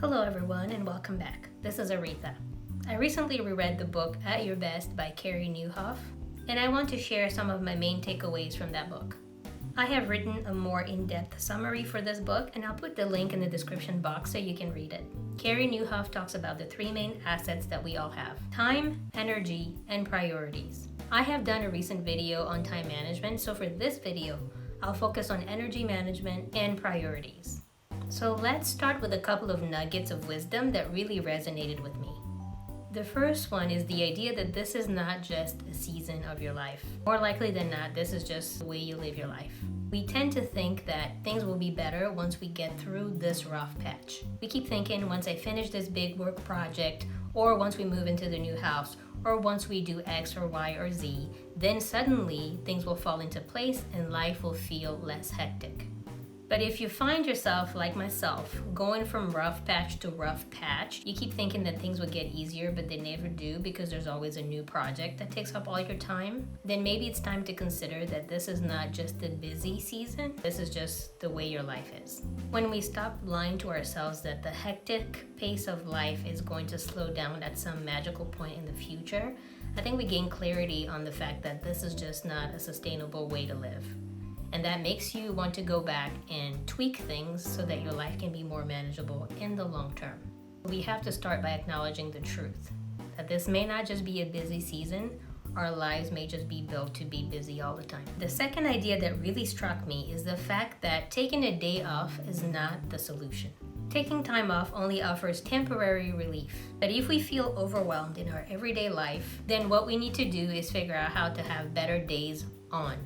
Hello everyone and welcome back. This is Aretha. I recently reread the book At Your Best by Carey Nieuwhof, and I want to share some of my main takeaways from that book. I have written a more in-depth summary for this book, and I'll put the link in the description box so you can read it. Carey Nieuwhof talks about the three main assets that we all have: time, energy, and priorities. I have done a recent video on time management, so for this video, I'll focus on energy management and priorities. So let's start with a couple of nuggets of wisdom that really resonated with me. The first one is the idea that this is not just a season of your life. More likely than not, this is just the way you live your life. We tend to think that things will be better once we get through this rough patch. We keep thinking, once I finish this big work project, or once we move into the new house, or once we do X or Y or Z, then suddenly things will fall into place and life will feel less hectic. But if you find yourself, like myself, going from rough patch to rough patch, you keep thinking that things will get easier, but they never do because there's always a new project that takes up all your time, then maybe it's time to consider that this is not just the busy season, this is just the way your life is. When we stop lying to ourselves that the hectic pace of life is going to slow down at some magical point in the future, I think we gain clarity on the fact that this is just not a sustainable way to live. And that makes you want to go back and tweak things so that your life can be more manageable in the long term. We have to start by acknowledging the truth, that this may not just be a busy season, our lives may just be built to be busy all the time. The second idea that really struck me is the fact that taking a day off is not the solution. Taking time off only offers temporary relief. But if we feel overwhelmed in our everyday life, then what we need to do is figure out how to have better days on,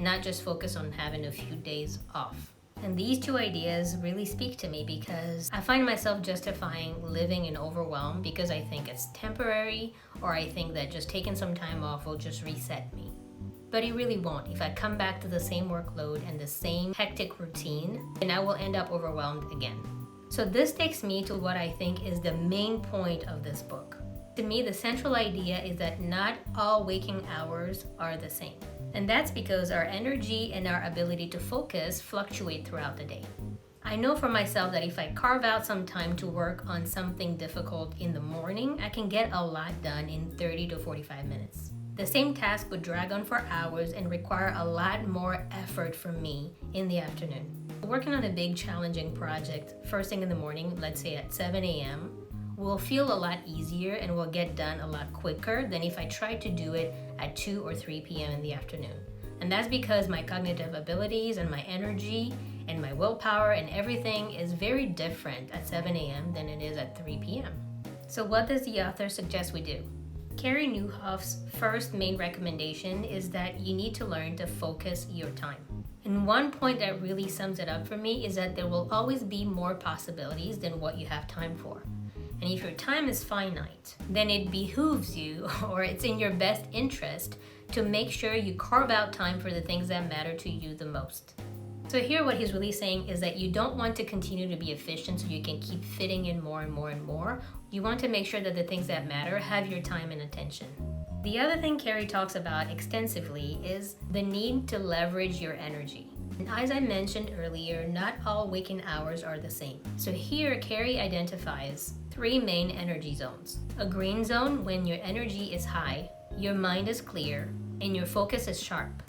not just focus on having a few days off. And these two ideas really speak to me because I find myself justifying living in overwhelm because I think it's temporary, or I think that just taking some time off will just reset me. But it really won't. If I come back to the same workload and the same hectic routine, then I will end up overwhelmed again. So this takes me to what I think is the main point of this book. To me, the central idea is that not all waking hours are the same. And that's because our energy and our ability to focus fluctuate throughout the day. I know for myself that if I carve out some time to work on something difficult in the morning, I can get a lot done in 30 to 45 minutes. The same task would drag on for hours and require a lot more effort from me in the afternoon. Working on a big challenging project first thing in the morning, let's say at 7 a.m., will feel a lot easier and will get done a lot quicker than if I tried to do it at 2 or 3 p.m. in the afternoon. And that's because my cognitive abilities and my energy and my willpower and everything is very different at 7 a.m. than it is at 3 p.m. So what does the author suggest we do? Carey Nieuwhof's first main recommendation is that you need to learn to focus your time. And one point that really sums it up for me is that there will always be more possibilities than what you have time for. And if your time is finite, then it behooves you, or it's in your best interest, to make sure you carve out time for the things that matter to you the most. So here what he's really saying is that you don't want to continue to be efficient so you can keep fitting in more and more and more. You want to make sure that the things that matter have your time and attention. The other thing Carey talks about extensively is the need to leverage your energy. And as I mentioned earlier, not all waking hours are the same. So here, Carey identifies three main energy zones. A green zone when your energy is high, your mind is clear, and your focus is sharp.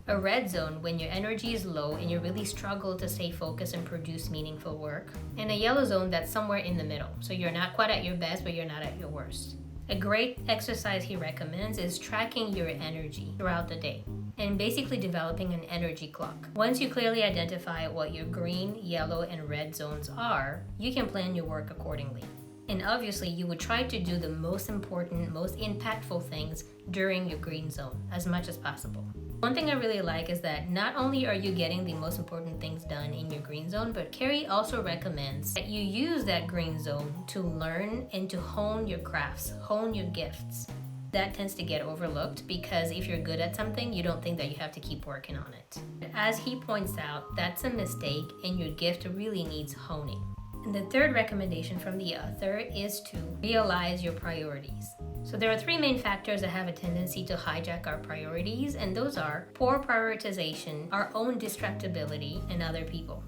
A red zone when your energy is low and you really struggle to stay focused and produce meaningful work. And a yellow zone that's somewhere in the middle. So you're not quite at your best, but you're not at your worst. A great exercise he recommends is tracking your energy throughout the day and basically developing an energy clock. Once you clearly identify what your green, yellow, and red zones are, you can plan your work accordingly. And obviously, you would try to do the most important, most impactful things during your green zone as much as possible. One thing I really like is that not only are you getting the most important things done in your green zone, but Carey also recommends that you use that green zone to learn and to hone your crafts, hone your gifts. That tends to get overlooked because if you're good at something, you don't think that you have to keep working on it. As he points out, that's a mistake and your gift really needs honing. And the third recommendation from the author is to realize your priorities. So there are three main factors that have a tendency to hijack our priorities, and those are poor prioritization, our own distractibility, and other people.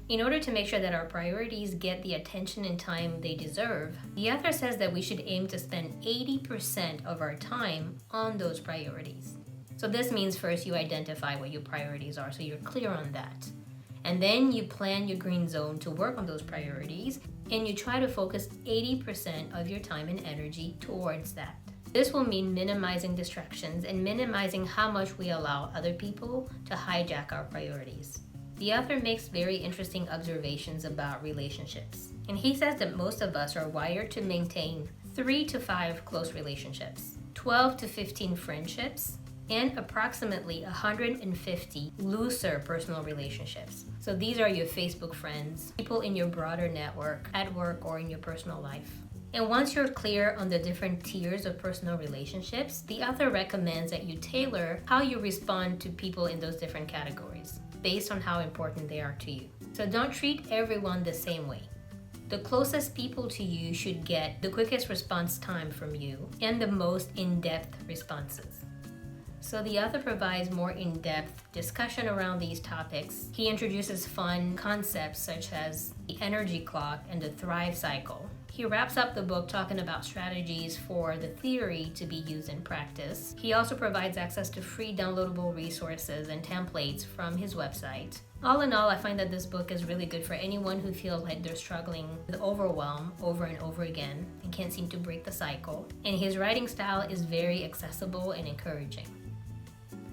In order to make sure that our priorities get the attention and time they deserve, the author says that we should aim to spend 80% of our time on those priorities. So this means first you identify what your priorities are so you're clear on that. And then you plan your green zone to work on those priorities, and you try to focus 80% of your time and energy towards that. This will mean minimizing distractions and minimizing how much we allow other people to hijack our priorities. The author makes very interesting observations about relationships. And he says that most of us are wired to maintain 3 to 5 close relationships, 12 to 15 friendships, and approximately 150 looser personal relationships. So these are your Facebook friends, people in your broader network, at work, or in your personal life. And once you're clear on the different tiers of personal relationships, the author recommends that you tailor how you respond to people in those different categories, based on how important they are to you. So don't treat everyone the same way. The closest people to you should get the quickest response time from you and the most in-depth responses. So the author provides more in-depth discussion around these topics. He introduces fun concepts such as the energy clock and the Thrive cycle. He wraps up the book talking about strategies for the theory to be used in practice. He also provides access to free downloadable resources and templates from his website. All in all, I find that this book is really good for anyone who feels like they're struggling with overwhelm over and over again and can't seem to break the cycle. And his writing style is very accessible and encouraging.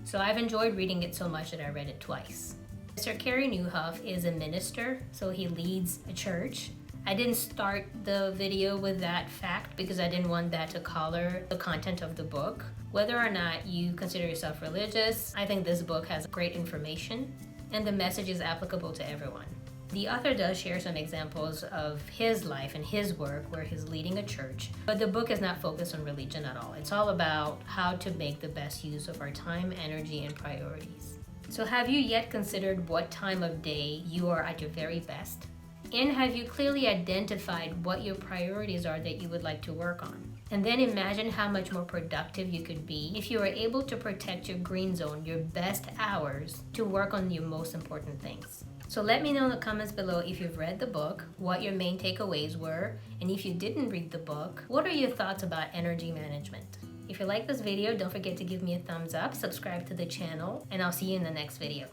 So I've enjoyed reading it so much that I read it twice. Mr. Carey Nieuwhof is a minister, so he leads a church. I didn't start the video with that fact because I didn't want that to color the content of the book. Whether or not you consider yourself religious, I think this book has great information and the message is applicable to everyone. The author does share some examples of his life and his work where he's leading a church, but the book is not focused on religion at all. It's all about how to make the best use of our time, energy, and priorities. So have you yet considered what time of day you are at your very best? And have you clearly identified what your priorities are that you would like to work on? And then imagine how much more productive you could be if you were able to protect your green zone, your best hours, to work on your most important things. So let me know in the comments below if you've read the book, what your main takeaways were, and if you didn't read the book, what are your thoughts about energy management? If you like this video, don't forget to give me a thumbs up, subscribe to the channel, and I'll see you in the next video.